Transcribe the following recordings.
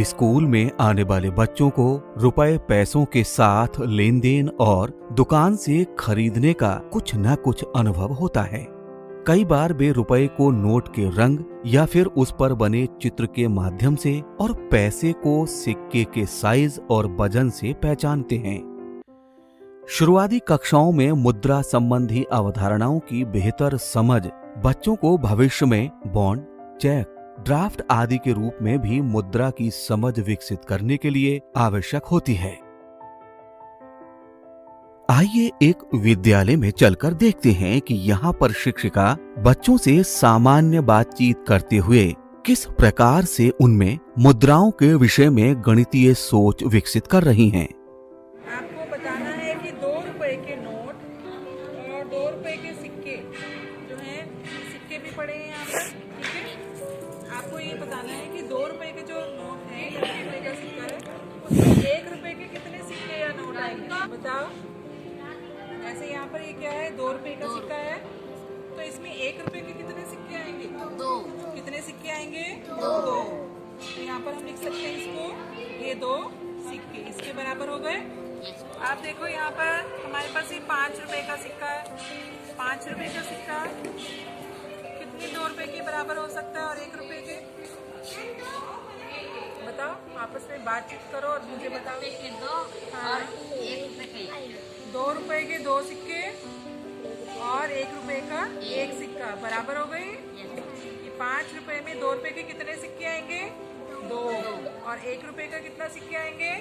School में आने वाले बच्चों को रुपए पैसों के साथ लेन देन और दुकान से खरीदने का कुछ न कुछ अनुभव होता है। कई बार वे रुपए को नोट के रंग या फिर उस पर बने चित्र के माध्यम से और पैसे को सिक्के के साइज और वजन से पहचानते हैं। शुरुआती कक्षाओं में मुद्रा संबंधी अवधारणाओं की बेहतर समझ बच्चों को भविष्य में बॉन्ड, चेक, ड्राफ्ट आदि के रूप में भी मुद्रा की समझ विकसित करने के लिए आवश्यक होती है। आइए एक विद्यालय में चलकर देखते हैं कि यहाँ पर शिक्षिका बच्चों से सामान्य बातचीत करते हुए किस प्रकार से उनमें मुद्राओं के विषय में गणितीय सोच विकसित कर रही हैं। आपको बताना है कि 2 रुपए के नोट और 2 रुपए के सिक्के जो हैं, सिक्के भी पड़े हैं यहाँ पर, ठीक है। आपको ये बताना है कि 2 रुपए के जो नोट है या 1 रुपए का सिक्का है, उसमें 1 रुपए के कितने सिक्के या नोट आएंगे बताओ। ऐसे यहाँ पर ये क्या है, 2 रुपए का सिक्का है, तो इसमें 1 रुपए के कितने सिक्के आएंगे? 2। कितने सिक्के आएंगे? 2। तो यहाँ पर हम लिख सकते हैं इसको, ये 2 सिक्के इसके बराबर हो गए। आप देखो यहाँ पर हमारे पास ये 5 रुपए का सिक्का है। 5 रुपए का सिक्का कितने 2 रुपए के बराबर हो सकता है और 1 रुपए के? बताओ, आपस में बातचीत करो और मुझे बताओ। 2 रुपए के 2 सिक्के और 1 रुपए का 1 सिक्का बराबर हो गए। ये 5 रुपए में 2 रुपए के कितने सिक्के आएंगे? 2। और 1 रुपए का कितना सिक्के आएंगे?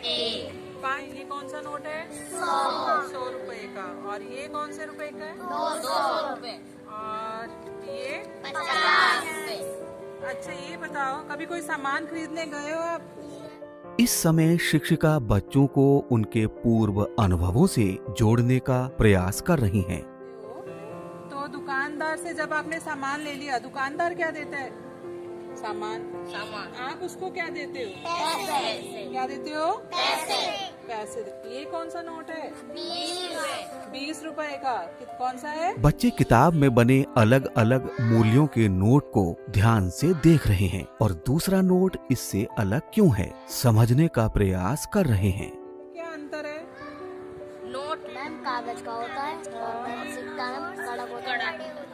5। ये कौन सा नोट है? 100 रुपए का। और ये कौन से रुपए का है? 200 रुपए। और ये 50 रुपए। अच्छा ये बताओ, कभी कोई सामान खरीदने गए हो आप? इस समय शिक्षिका बच्चों को उनके पूर्व अनुभवों से जोड़ने का प्रयास कर रही हैं। तो दुकानदार से जब आपने सामान ले लिया, दुकानदार क्या देता है? सामान। आप उसको क्या देते हो? पैसे। क्या देते हो? पैसे। ये कौन सा नोट है? 20 रुपए का। कौन सा है? बच्चे किताब में बने अलग अलग मूल्यों के नोट को ध्यान से देख रहे हैं और दूसरा नोट इससे अलग क्यों है समझने का प्रयास कर रहे हैं। क्या अंतर है? नोट मैम कागज का होता है और सिक्का कड़क होता है।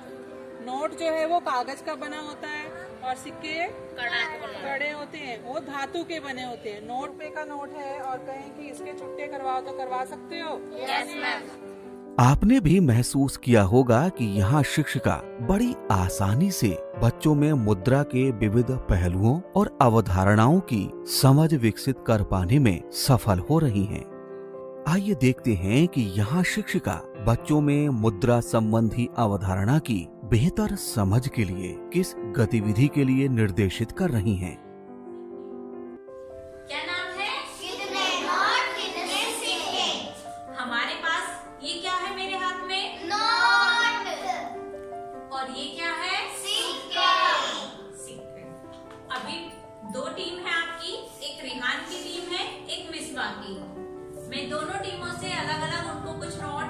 नोट जो है वो कागज का बना होता है और सिक्के कड़े होते हैं, वो धातु के बने होते हैं। नोट पे का नोट है और कहें कि इसके छुट्टे करवाओ तो करवा सकते हो? Yes ma'am. आपने भी महसूस किया होगा कि यहाँ शिक्षिका बड़ी आसानी से बच्चों में मुद्रा के विविध पहलुओं और अवधारणाओं की समझ विकसित कर पाने में सफल हो रही हैं। आइए देखते हैं कि यहाँ शिक्षिका बच्चों में मुद्रा संबंधी अवधारणा की बेहतर समझ के लिए किस गतिविधि के लिए निर्देशित कर रही हैं। क्या नाम है? कितने नोट कितने सिक्के? हमारे पास ये क्या है मेरे हाथ में? नोट। और ये क्या है? सिक्के। सिक्के। अभी 2 टीम है आपकी, एक रिहान की टीम है, एक मिसबा की। मैं दोनों टीमों से अलग अलग उनको कुछ नोट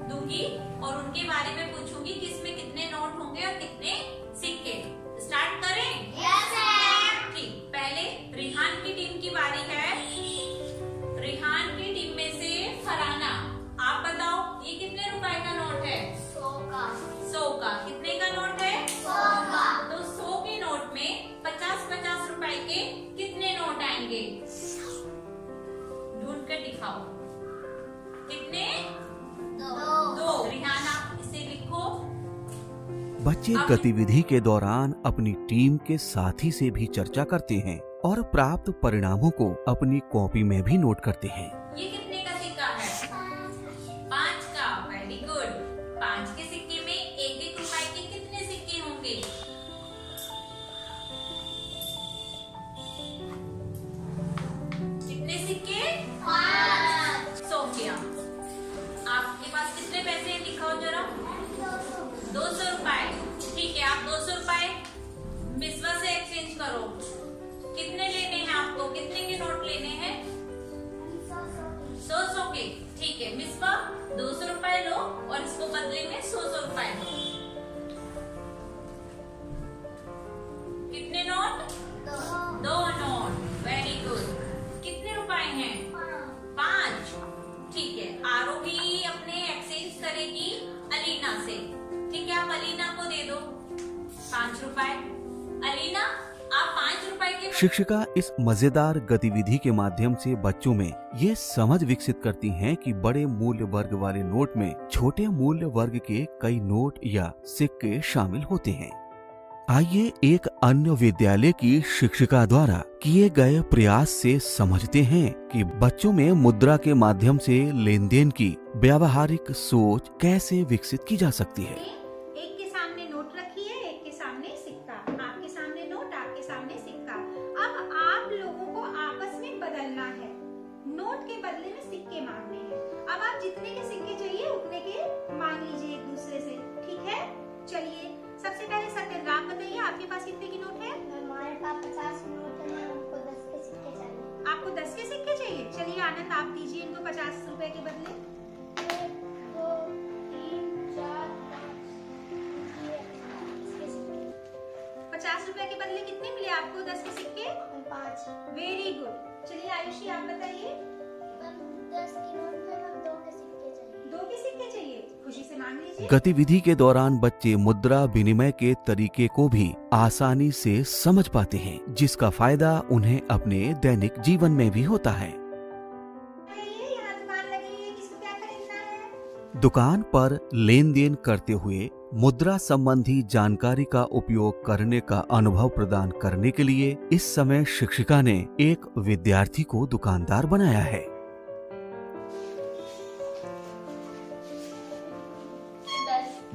दूंगी और उनके बारे में पूछूंगी कि इसमें कितने नोट होंगे और कितने सिक्के। स्टार्ट करें? Yes ma'am. ठीक, पहले रिहान की टीम की बारी है। रिहान की टीम में से फराना, आप बताओ ये कितने रुपए का नोट है? 100 का। 100 का। कितने का नोट है? 100 का। तो 100 के नोट में 50-50 रुपए के कितने नोट आएंगे? ढूंढ कर दिखाओ। कितने? 2। रिहान आप इसे लिखो। बच्चे गतिविधि के दौरान अपनी टीम के साथी से भी चर्चा करते हैं और प्राप्त परिणामों को अपनी कॉपी में भी नोट करते हैं। ये कितने का सिक्का है? 5 का। Very good. 5 के सिक्के में 1-1 रुपए के कितने सिक्के होंगे? कितने सिक्के? 5। 100 के। आपके पास कितने पैसे हैं दिखाओ जरा। 200 रुपए। ठीक है, आप 200 रुपए मिसवा से एक्सचेंज करो। कितने लेने हैं आपको? कितने के नोट लेने हैं? आरोही अपने एक्सचेंज करेगी अलीना से। ठीक है, आप अलीना को दे दो 5 रुपए। अलीना, आप 5 रुपए के शिक्षिका इस मजेदार गतिविधि के माध्यम से बच्चों में ये समझ विकसित करती हैं कि बड़े मूल्य वर्ग वाले नोट में छोटे मूल्य वर्ग के कई नोट या सिक्के शामिल होते हैं। आइए एक अन्य विद्यालय की शिक्षिका द्वारा किए गए प्रयास से समझते हैं कि बच्चों में मुद्रा के माध्यम से लेन देन की व्यावहारिक सोच कैसे विकसित की जा सकती है। एक के सामने नोट रखिए, एक के सामने सिक्का, आपके सामने नोट, आपके सामने सिक्का। अब आप लोगों को आपस में बदलना है, नोट के बदले में सिक्के मांगने हैं। अब आप जितने के सिक्के चाहिए उतने के मांग लीजिए एक दूसरे से, ठीक है? चलिए, सबसे पहले सत्येंद्र आप बताइए, आपके पास कितने की नोट है? हमारे पास 50 नोट है, हमको 10 के सिक्के चाहिए। आपको 10 के सिक्के चाहिए? चलिए आनंद, आप दीजिए इनको 50 रुपए के बदले। 1 2 3 4 5 50 रुपए के बदले कितने मिले आपको 10 के सिक्के? 5। Very good. चलिए आयुषी आप बताइए। 10 की नोट में हम 2 के सिक्के चाहिए। 2 के सिक्के चाहिए, खुशी से मांग लीजिए। गतिविधि के दौरान बच्चे मुद्रा विनिमय के तरीके को भी आसानी से समझ पाते हैं, जिसका फायदा उन्हें अपने दैनिक जीवन में भी होता है। यहाँ दुकान लगी है, किसको क्या खरीदना है? दुकान पर लेन देन करते हुए मुद्रा संबंधी जानकारी का उपयोग करने का अनुभव प्रदान करने के लिए इस समय शिक्षिका ने एक विद्यार्थी को दुकानदार बनाया है।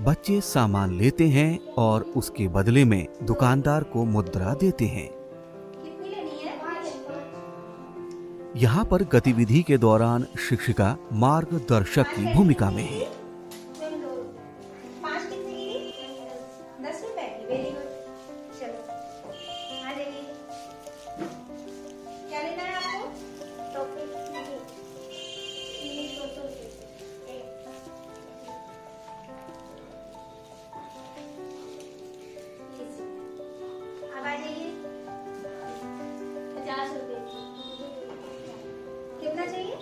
बच्चे सामान लेते हैं और उसके बदले में दुकानदार को मुद्रा देते हैं। कितनी लेनी है? 5। यहाँ पर गतिविधि के दौरान शिक्षिका मार्गदर्शक की भूमिका में है। 5 कितने की? 10 रुपए की। Very good. चलो आ जाइए। क्या लेना है आपको? टोपी अब आ जाइए। 50 रुपए कितना चाहिए?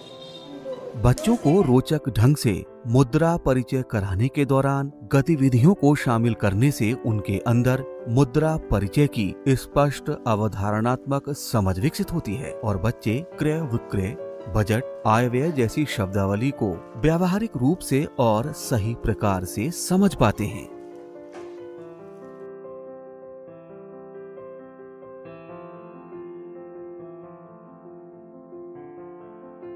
बच्चों को रोचक ढंग से मुद्रा परिचय कराने के दौरान गतिविधियों को शामिल करने से उनके अंदर मुद्रा परिचय की स्पष्ट अवधारणात्मक समझ विकसित होती है और बच्चे क्रय विक्रय, बजट, आय व्यय जैसी शब्दावली को व्यावहारिक रूप से और सही प्रकार से समझ पाते हैं।